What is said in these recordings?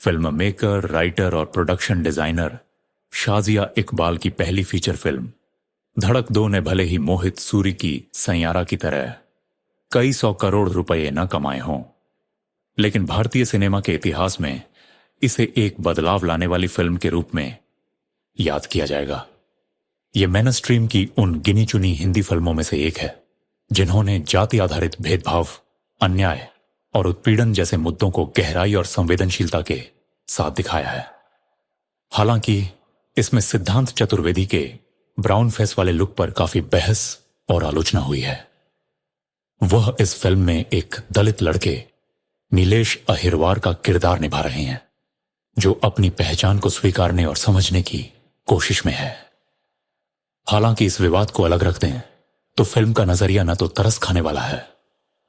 Film maker, writer और production designer Shazia Iqbal की पहली फीचर फिल्म धड़क 2 ने भले ही मोहित सूरी की सैयारा की तरह कई 100 करोड़ रुपए न कमाए हों, लेकिन भारतीय सिनेमा के इतिहास में इसे एक बदलाव लाने वाली फिल्म के रूप में याद किया जाएगा। यह मेन स्ट्रीम की उन गिनी चुनी हिंदी फिल्मों में से एक है जिन्होंने जाति आधारित भेदभाव, अन्याय और उत्पीड़न जैसे मुद्दों को गहराई और संवेदनशीलता के साथ दिखाया है। हालांकि इसमें सिद्धांत चतुर्वेदी के ब्राउन फेस वाले लुक पर काफी बहस और आलोचना हुई है। वह इस फिल्म में एक दलित लड़के नीलेश अहिरवार का किरदार निभा रहे हैं, जो अपनी पहचान को स्वीकारने और समझने की कोशिश में है। हालांकि इस विवाद को अलग रख दें तो फिल्म का नजरिया न तो तरस खाने वाला है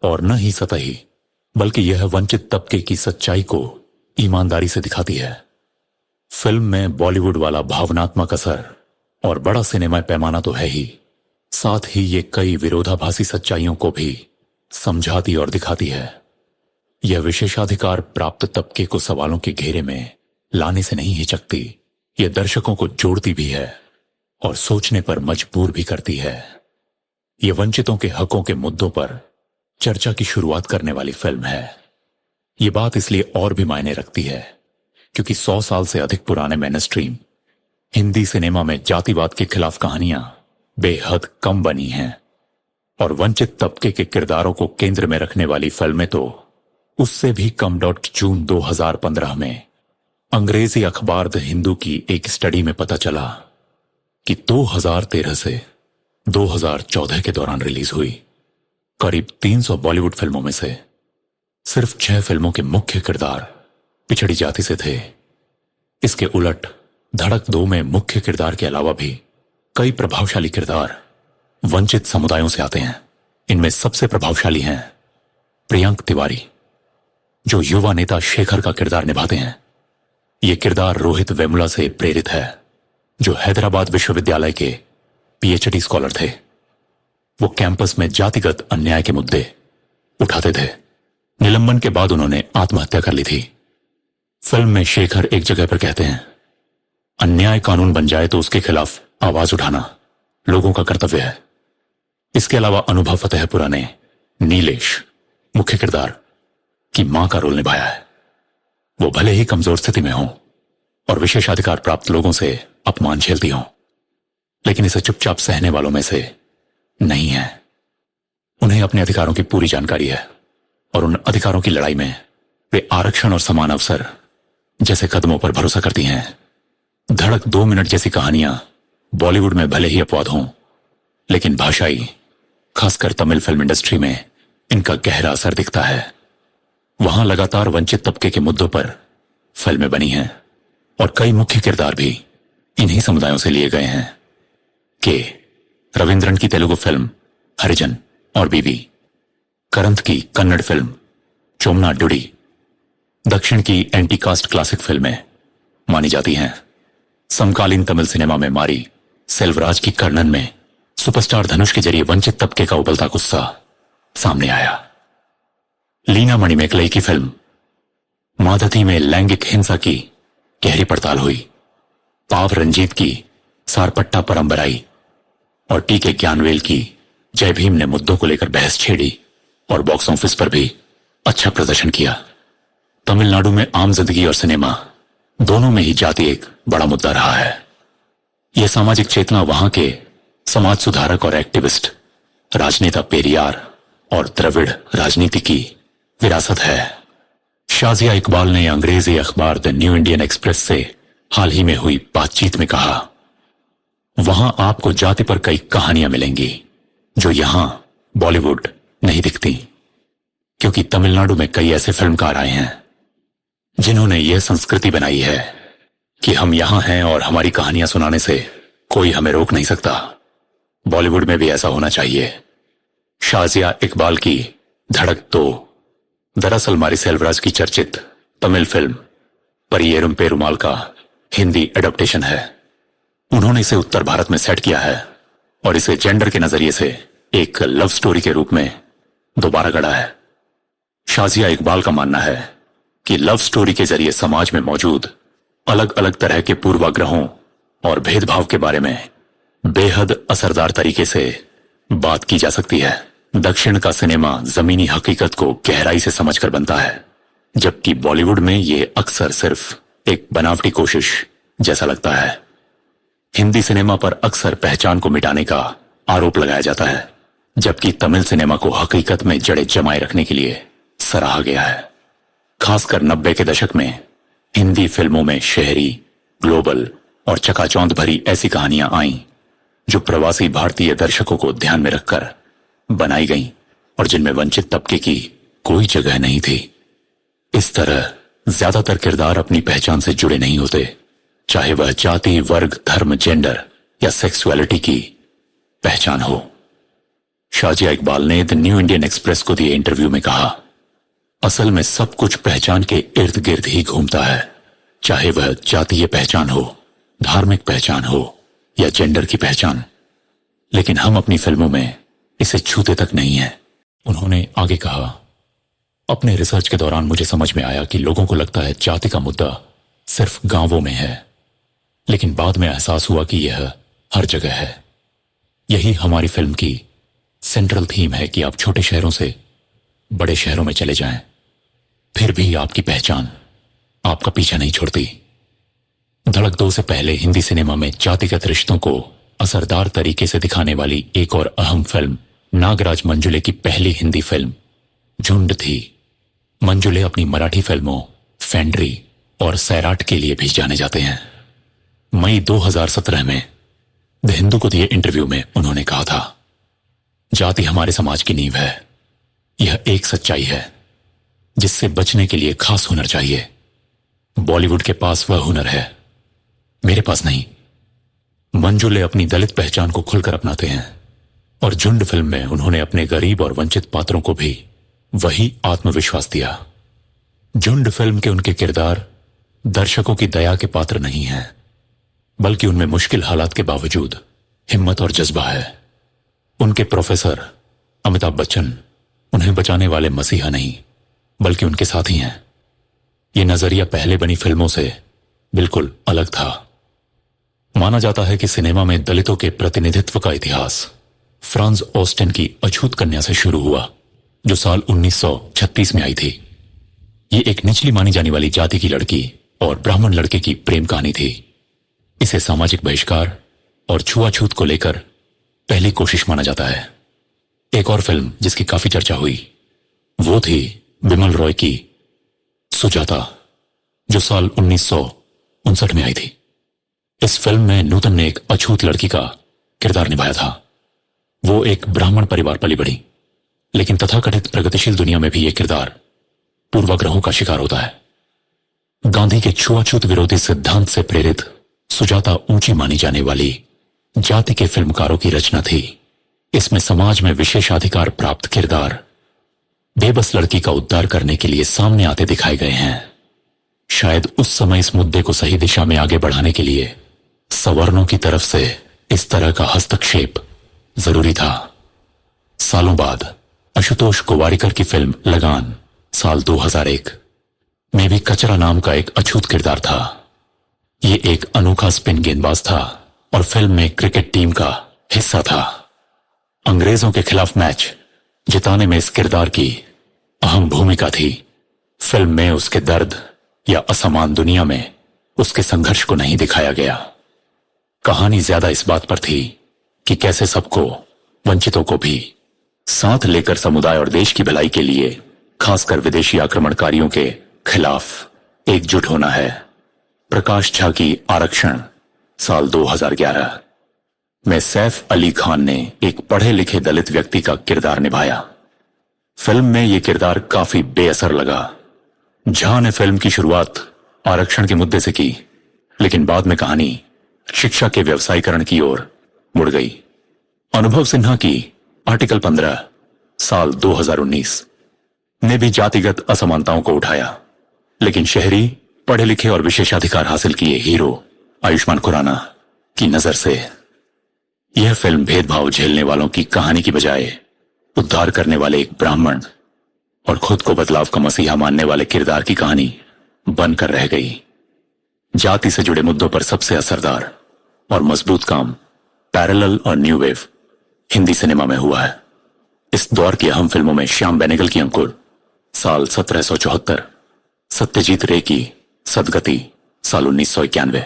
और न ही सतही, बल्कि यह वंचित तबके की सच्चाई को ईमानदारी से दिखाती है। फिल्म में बॉलीवुड वाला भावनात्मक असर और बड़ा सिनेमा पैमाना तो है ही, साथ ही ये कई विरोधाभासी सच्चाइयों को भी समझाती और दिखाती है। यह विशेषाधिकार प्राप्त तबके को सवालों के घेरे में लाने से नहीं हिचकती, यह दर्शकों को जोड़ती भी है और सोचने पर मजबूर भी करती है। यह वंचितों के हकों के मुद्दों पर चर्चा की शुरुआत करने वाली फिल्म है। यह बात इसलिए और भी मायने रखती है क्योंकि 100 साल से अधिक पुराने मेनस्ट्रीम हिंदी सिनेमा में जातिवाद के खिलाफ कहानियां बेहद कम बनी हैं और वंचित तबके के किरदारों को केंद्र में रखने वाली फिल्में तो उससे भी कम। जून 2015 में अंग्रेजी अखबार द हिंदू की एक स्टडी में पता चला कि 2013 से 2014 के दौरान रिलीज हुई करीब 300 बॉलीवुड फिल्मों में से सिर्फ 6 फिल्मों के मुख्य किरदार पिछड़ी जाति से थे। इसके उलट धड़क 2 में मुख्य किरदार के अलावा भी कई प्रभावशाली किरदार वंचित समुदायों से आते हैं। इनमें सबसे प्रभावशाली हैं प्रियंक तिवारी, जो युवा नेता शेखर का किरदार निभाते हैं। यह किरदार रोहित वेमुला से प्रेरित है, जो हैदराबाद विश्वविद्यालय के पीएचडी स्कॉलर थे। वो कैंपस में जातिगत अन्याय के मुद्दे उठाते थे। निलंबन के बाद उन्होंने आत्महत्या कर ली थी। फिल्म में शेखर एक जगह पर कहते हैं, अन्याय कानून बन जाए तो उसके खिलाफ आवाज उठाना लोगों का कर्तव्य है। इसके अलावा अनुभव फतेहपुरा ने नीलेश, मुख्य किरदार, की मां का रोल निभाया है। वो भले ही कमजोर स्थिति में हो और विशेषाधिकार प्राप्त लोगों से अपमान झेलती हो, लेकिन इसे चुपचाप सहने वालों में से नहीं है। उन्हें अपने अधिकारों की पूरी जानकारी है और उन अधिकारों की लड़ाई में वे आरक्षण और समान अवसर जैसे कदमों पर भरोसा करती हैं। धड़क 2 मिनट जैसी कहानियां बॉलीवुड में भले ही अपवाद हों, लेकिन भाषाई, खासकर तमिल फिल्म इंडस्ट्री में इनका गहरा असर दिखता है। वहां लगातार वंचित तबके के मुद्दों पर फिल्में बनी हैं और कई मुख्य किरदार भी इन्हीं समुदायों से लिए गए हैं। के रविंद्रन की तेलुगु फिल्म हरिजन और बीवी, करंत की कन्नड़ फिल्म चोमना डुडी दक्षिण की एंटी कास्ट क्लासिक फिल्में मानी जाती हैं। समकालीन तमिल सिनेमा में मारी सेल्वराज की कर्णन में सुपरस्टार धनुष के जरिए वंचित तबके का उबलता गुस्सा सामने आया। लीना मणिमेकलई की फिल्म माधती में लैंगिक हिंसा की गहरी पड़ताल हुई। पाव रंजीत की सारपट्टा परंपराई और टीके ज्ञानवेल की जय भीम ने मुद्दों को लेकर बहस छेड़ी और बॉक्स ऑफिस पर भी अच्छा प्रदर्शन किया। तमिलनाडु में आम जिंदगी और सिनेमा दोनों में ही जाति एक बड़ा मुद्दा रहा है। यह सामाजिक चेतना वहां के समाज सुधारक और एक्टिविस्ट राजनेता पेरियार और द्रविड़ राजनीति की विरासत है। शाजिया इकबाल ने अंग्रेजी अखबार द न्यू इंडियन एक्सप्रेस से हाल ही में हुई बातचीत में कहा, वहां आपको जाति पर कई कहानियां मिलेंगी जो यहां बॉलीवुड नहीं दिखती, क्योंकि तमिलनाडु में कई ऐसे फिल्मकार आए हैं जिन्होंने यह संस्कृति बनाई है कि हम यहां हैं और हमारी कहानियां सुनाने से कोई हमें रोक नहीं सकता। बॉलीवुड में भी ऐसा होना चाहिए। शाजिया इकबाल की धड़क 2 दरअसल मारी सेल्वराज की चर्चित तमिल फिल्म परियेरुम पेरुमाल का हिंदी एडप्टेशन है। उन्होंने इसे उत्तर भारत में सेट किया है और इसे जेंडर के नजरिए से एक लव स्टोरी के रूप में दोबारा गढ़ा है। शाजिया इकबाल का मानना है कि लव स्टोरी के जरिए समाज में मौजूद अलग अलग तरह के पूर्वाग्रहों और भेदभाव के बारे में बेहद असरदार तरीके से बात की जा सकती है। दक्षिण का सिनेमा जमीनी हकीकत को गहराई से समझकर बनता है, जबकि बॉलीवुड में ये अक्सर सिर्फ एक बनावटी कोशिश जैसा लगता है। हिंदी सिनेमा पर अक्सर पहचान को मिटाने का आरोप लगाया जाता है, जबकि तमिल सिनेमा को हकीकत में जड़ें जमाए रखने के लिए सराहा गया है। खासकर 90 के दशक में हिंदी फिल्मों में शहरी, ग्लोबल और चकाचौंध भरी ऐसी कहानियां आईं जो प्रवासी भारतीय दर्शकों को ध्यान में रखकर बनाई गईं और जिनमें वंचित तबके की कोई जगह नहीं थी। इस तरह ज्यादातर किरदार अपनी पहचान से जुड़े नहीं होते, चाहे वह जाति, वर्ग, धर्म, जेंडर या सेक्सुअलिटी की पहचान हो। शाजिया इकबाल ने द न्यू इंडियन एक्सप्रेस को दिए इंटरव्यू में कहा, असल में सब कुछ पहचान के इर्द गिर्द ही घूमता है, चाहे वह जातीय पहचान हो, धार्मिक पहचान हो या जेंडर की पहचान, लेकिन हम अपनी फिल्मों में इसे छूते तक नहीं है। उन्होंने आगे कहा, अपने रिसर्च के दौरान मुझे समझ में आया कि लोगों को लगता है जाति का मुद्दा सिर्फ गांवों में है, लेकिन बाद में एहसास हुआ कि यह हर जगह है। यही हमारी फिल्म की सेंट्रल थीम है कि आप छोटे शहरों से बड़े शहरों में चले जाएं, फिर भी आपकी पहचान आपका पीछा नहीं छोड़ती। धड़क 2 से पहले हिंदी सिनेमा में जातिगत रिश्तों को असरदार तरीके से दिखाने वाली एक और अहम फिल्म नागराज मंजुले की पहली हिंदी फिल्म झुंड थी। मंजुले अपनी मराठी फिल्मों फेंड्री और सैराट के लिए भी जाने जाते हैं। मई 2017 में द हिंदू को दिए इंटरव्यू में उन्होंने कहा था, जाति हमारे समाज की नींव है। यह एक सच्चाई है जिससे बचने के लिए खास हुनर चाहिए। बॉलीवुड के पास वह हुनर है, मेरे पास नहीं। मंजुले अपनी दलित पहचान को खुलकर अपनाते हैं और झुंड फिल्म में उन्होंने अपने गरीब और वंचित पात्रों को भी वही आत्मविश्वास दिया। झुंड फिल्म के उनके किरदार दर्शकों की दया के पात्र नहीं हैं, बल्कि उनमें मुश्किल हालात के बावजूद हिम्मत और जज्बा है। उनके प्रोफेसर अमिताभ बच्चन उन्हें बचाने वाले मसीहा नहीं, बल्कि उनके साथी हैं। यह नजरिया पहले बनी फिल्मों से बिल्कुल अलग था। माना जाता है कि सिनेमा में दलितों के प्रतिनिधित्व का इतिहास फ्रांज ऑस्टिन की अछूत कन्या से शुरू हुआ, जो साल 1936 में आई थी। ये एक निचली मानी जाने वाली जाति की लड़की और ब्राह्मण लड़के की प्रेम कहानी थी। इसे सामाजिक बहिष्कार और छुआछूत को लेकर पहली कोशिश माना जाता है। एक और फिल्म जिसकी काफी चर्चा हुई वो थी बिमल रॉय की सुजाता, जो साल 1959 में आई थी। इस फिल्म में नूतन ने एक अछूत लड़की का किरदार निभाया था। वो एक ब्राह्मण परिवार पली बढ़ी, लेकिन तथाकथित प्रगतिशील दुनिया में भी यह किरदार पूर्वाग्रहों का शिकार होता है। गांधी के छुआछूत विरोधी सिद्धांत से प्रेरित सुजाता ऊंची मानी जाने वाली जाति के फिल्मकारों की रचना थी। इसमें समाज में विशेषाधिकार प्राप्त किरदार बेबस लड़की का उद्धार करने के लिए सामने आते दिखाए गए हैं। शायद उस समय इस मुद्दे को सही दिशा में आगे बढ़ाने के लिए सवर्णों की तरफ से इस तरह का हस्तक्षेप जरूरी था। सालों बाद आशुतोष गोवारिकर की फिल्म लगान साल 2001 में भी कचरा नाम का एक अछूत किरदार था। ये एक अनोखा स्पिन गेंदबाज था और फिल्म में क्रिकेट टीम का हिस्सा था। अंग्रेजों के खिलाफ मैच जिताने में इस किरदार की अहम भूमिका थी। फिल्म में उसके दर्द या असमान दुनिया में उसके संघर्ष को नहीं दिखाया गया। कहानी ज्यादा इस बात पर थी कि कैसे सबको, वंचितों को भी साथ लेकर समुदाय और देश की भलाई के लिए, खासकर विदेशी आक्रमणकारियों के खिलाफ एकजुट होना है। प्रकाश झा की आरक्षण साल 2011 में सैफ अली खान ने एक पढ़े लिखे दलित व्यक्ति का किरदार निभाया। फिल्म में यह किरदार काफी बेअसर लगा। झा ने फिल्म की शुरुआत आरक्षण के मुद्दे से की, लेकिन बाद में कहानी शिक्षा के व्यवसायीकरण की ओर मुड़ गई। अनुभव सिन्हा की आर्टिकल 15 साल 2019 ने भी जातिगत असमानताओं को उठाया, लेकिन शहरी, पढ़े लिखे और विशेषाधिकार हासिल किए हीरो आयुष्मान खुराना की नजर से यह फिल्म भेदभाव झेलने वालों की कहानी की बजाय उद्धार करने वाले एक ब्राह्मण और खुद को बदलाव का मसीहा मानने वाले किरदार की कहानी बनकर रह गई। जाति से जुड़े मुद्दों पर सबसे असरदार और मजबूत काम पैरेलल और न्यू वेव हिंदी सिनेमा में हुआ है। इस दौर की अहम फिल्मों में श्याम बेनेगल की अंकुर साल 1774, सत्यजीत रे की सदगति साल 1991,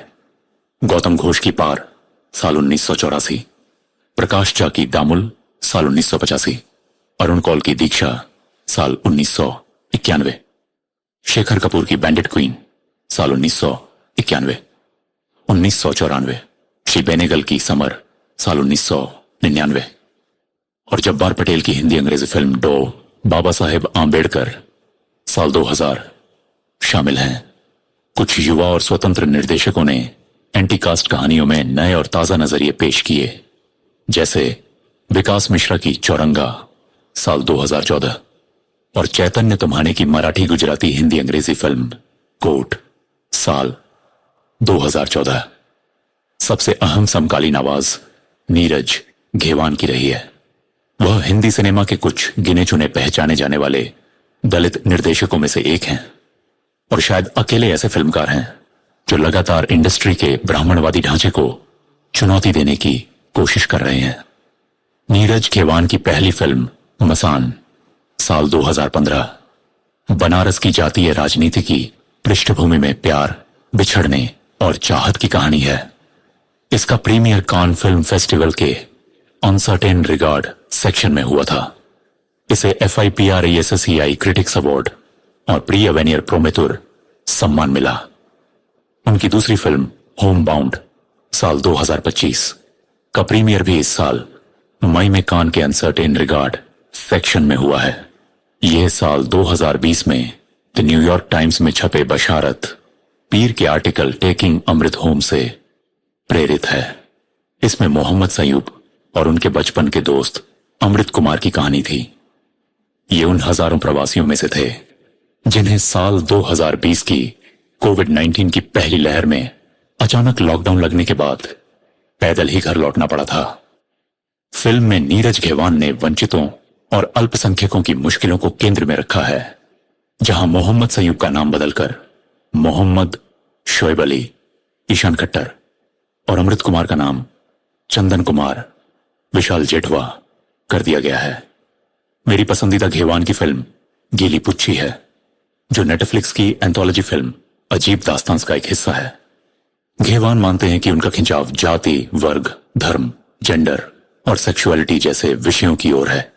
गौतम घोष की पार साल 1984, प्रकाश झा की दामुल साल 1985, अरुण कौल की दीक्षा साल 1991, शेखर कपूर की बैंडिट क्वीन साल 1991, 1994 श्री बेनेगल की समर साल 1999 और जब्बार पटेल की हिंदी अंग्रेजी फिल्म डो बाबा साहेब आम्बेडकर साल 2000 शामिल हैं। कुछ युवा और स्वतंत्र निर्देशकों ने एंटी कास्ट कहानियों में नए और ताजा नजरिए पेश किए, जैसे विकास मिश्रा की चौरंगा साल 2014 और चैतन्य तुम्हाने की मराठी गुजराती हिंदी अंग्रेजी फिल्म कोर्ट साल 2014। सबसे अहम समकालीन आवाज नीरज घेवान की रही है। वह हिंदी सिनेमा के कुछ गिने चुने पहचाने जाने वाले दलित निर्देशकों में से एक हैं और शायद अकेले ऐसे फिल्मकार हैं जो लगातार इंडस्ट्री के ब्राह्मणवादी ढांचे को चुनौती देने की कोशिश कर रहे हैं। नीरज घेवान की पहली फिल्म मसान साल 2015 बनारस की जातीय राजनीति की पृष्ठभूमि में प्यार, बिछड़ने और चाहत की कहानी है। इसका प्रीमियर कान फिल्म फेस्टिवल के अनसर्टेन रिगार्ड सेक्शन में हुआ था। इसे FIPRASSEI क्रिटिक्स अवार्ड और प्री अवेनियर प्रोमेतुर सम्मान मिला। उनकी दूसरी फिल्म होम बाउंड साल 2025 का प्रीमियर भी इस साल मई में कान के अनसर्टेन रिगार्ड सेक्शन में हुआ है। यह साल 2020 में द न्यूयॉर्क टाइम्स में छपे बशारत पीर के आर्टिकल टेकिंग अमृत होम से प्रेरित है। इसमें मोहम्मद सयूब और उनके बचपन के दोस्त अमृत कुमार की कहानी थी। ये उन हजारों प्रवासियों में से थे जिन्हें साल 2020 की कोविड-19 की पहली लहर में अचानक लॉकडाउन लगने के बाद पैदल ही घर लौटना पड़ा था। फिल्म में नीरज घेवान ने वंचितों और अल्पसंख्यकों की मुश्किलों को केंद्र में रखा है, जहां मोहम्मद सयूब का नाम बदलकर मोहम्मद शोएब अली, ईशान खट्टर और अमृत कुमार का नाम चंदन कुमार विशाल जेठवा कर दिया गया है। मेरी पसंदीदा घेवान की फिल्म गीली पुच्छी है, जो नेटफ्लिक्स की एंथोलॉजी फिल्म अजीब दास्तांस का एक हिस्सा है। घेवान मानते हैं कि उनका खिंचाव जाति, वर्ग, धर्म, जेंडर और सेक्सुअलिटी जैसे विषयों की ओर है।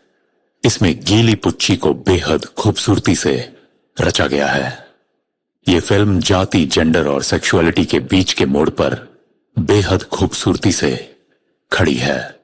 इसमें गीली पुच्छी को बेहद खूबसूरती से रचा गया है। यह फिल्म जाति, जेंडर और सेक्सुअलिटी के बीच के मोड़ पर बेहद खूबसूरती से खड़ी है।